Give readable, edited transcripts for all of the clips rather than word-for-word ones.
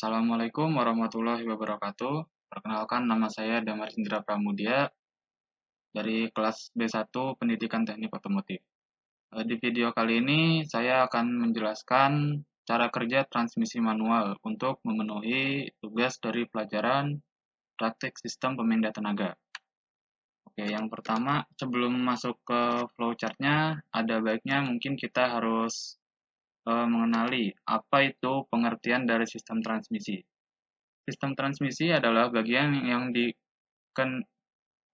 Assalamualaikum warahmatullahi wabarakatuh. Perkenalkan, nama saya Damar Indra Pramudia dari kelas B1 Pendidikan Teknik Otomotif. Di video kali ini saya akan menjelaskan cara kerja transmisi manual untuk memenuhi tugas dari pelajaran praktik sistem pemindah tenaga. Oke, yang pertama, sebelum masuk ke flowchart-nya, ada baiknya mungkin kita harus mengenali apa itu pengertian dari sistem transmisi. Sistem transmisi adalah bagian yang di ken-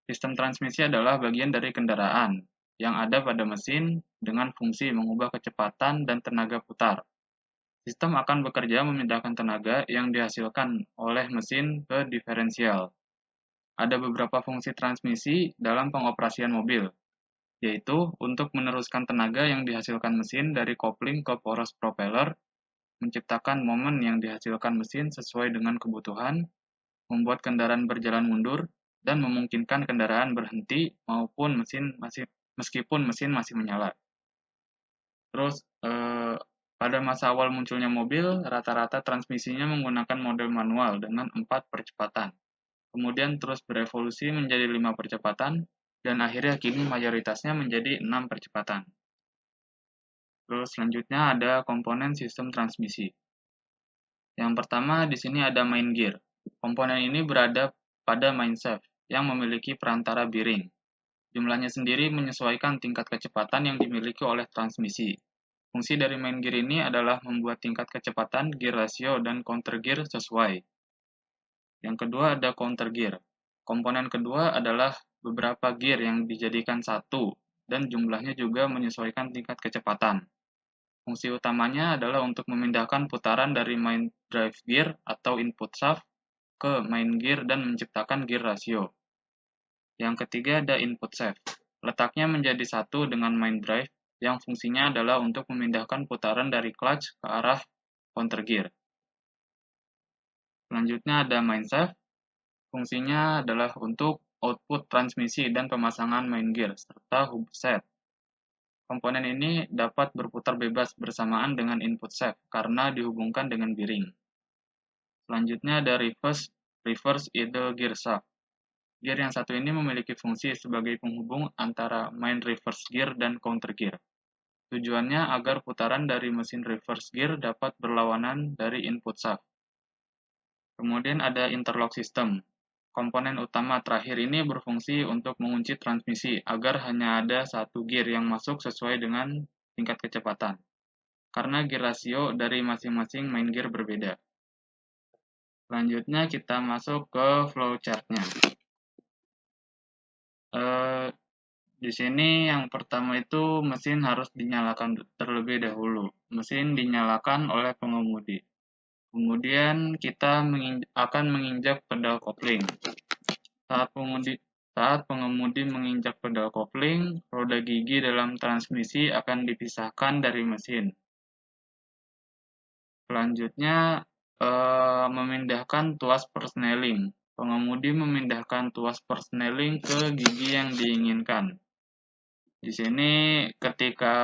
Sistem transmisi adalah bagian dari kendaraan yang ada pada mesin dengan fungsi mengubah kecepatan dan tenaga putar. Sistem akan bekerja memindahkan tenaga yang dihasilkan oleh mesin ke diferensial. Ada beberapa fungsi transmisi dalam pengoperasian mobil, yaitu untuk meneruskan tenaga yang dihasilkan mesin dari kopling ke poros propeller, menciptakan momen yang dihasilkan mesin sesuai dengan kebutuhan, membuat kendaraan berjalan mundur, dan memungkinkan kendaraan berhenti meskipun mesin masih menyala. Terus pada masa awal munculnya mobil, rata-rata transmisinya menggunakan model manual dengan 4 percepatan. Kemudian terus berevolusi menjadi 5 percepatan, dan akhirnya kini mayoritasnya menjadi 6 percepatan. Terus selanjutnya ada komponen sistem transmisi. Yang pertama di sini ada main gear. Komponen ini berada pada main shaft yang memiliki perantara bearing. Jumlahnya sendiri menyesuaikan tingkat kecepatan yang dimiliki oleh transmisi. Fungsi dari main gear ini adalah membuat tingkat kecepatan, gear ratio, dan counter gear sesuai. Yang kedua ada counter gear. Komponen kedua adalah beberapa gear yang dijadikan satu, dan jumlahnya juga menyesuaikan tingkat kecepatan. Fungsi utamanya adalah untuk memindahkan putaran dari main drive gear atau input shaft ke main gear dan menciptakan gear ratio. Yang ketiga ada input shaft. Letaknya menjadi satu dengan main drive yang fungsinya adalah untuk memindahkan putaran dari clutch ke arah counter gear. Selanjutnya ada main shaft. Fungsinya adalah untuk output transmisi dan pemasangan main gear serta hub set. Komponen ini dapat berputar bebas bersamaan dengan input shaft karena dihubungkan dengan bearing. Selanjutnya ada reverse idle gear shaft. Gear yang satu ini memiliki fungsi sebagai penghubung antara main reverse gear dan counter gear. Tujuannya agar putaran dari mesin reverse gear dapat berlawanan dari input shaft. Kemudian ada interlock system. Komponen utama terakhir ini berfungsi untuk mengunci transmisi agar hanya ada satu gear yang masuk sesuai dengan tingkat kecepatan. Karena gear rasio dari masing-masing main gear berbeda. Selanjutnya kita masuk ke flowchart-nya. Di sini yang pertama itu mesin harus dinyalakan terlebih dahulu. Mesin dinyalakan oleh pengemudi. Kemudian kita akan menginjak pedal kopling. Saat pengemudi menginjak pedal kopling, roda gigi dalam transmisi akan dipisahkan dari mesin. Selanjutnya, memindahkan tuas persneling. Pengemudi memindahkan tuas persneling ke gigi yang diinginkan. Di sini ketika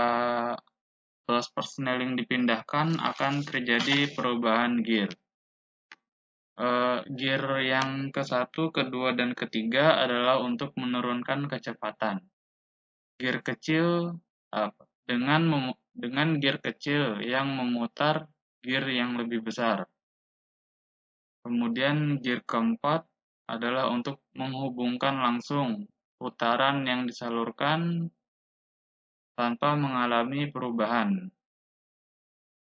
tuas persneling dipindahkan akan terjadi perubahan gear. Gear yang ke-1, kedua, dan ketiga adalah untuk menurunkan kecepatan. Gear kecil dengan gear kecil yang memutar gear yang lebih besar. Kemudian gear keempat adalah untuk menghubungkan langsung putaran yang disalurkan tanpa mengalami perubahan.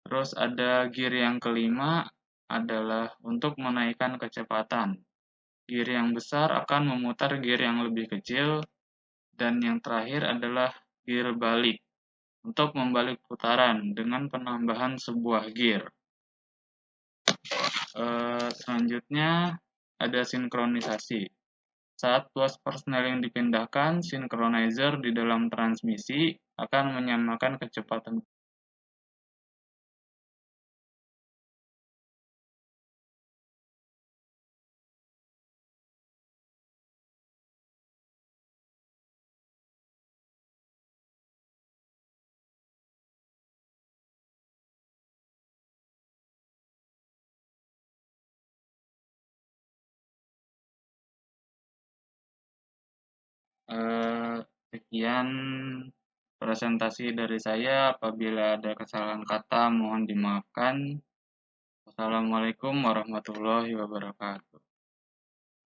Terus ada gear yang kelima adalah untuk menaikkan kecepatan. Gear yang besar akan memutar gear yang lebih kecil, dan yang terakhir adalah gear balik untuk membalik putaran dengan penambahan sebuah gear. Selanjutnya ada sinkronisasi. Saat tuas persneling dipindahkan, synchronizer di dalam transmisi akan menyamakan kecepatan Sekian presentasi dari saya. Apabila ada kesalahan kata, mohon dimaafkan. Wassalamualaikum warahmatullahi wabarakatuh.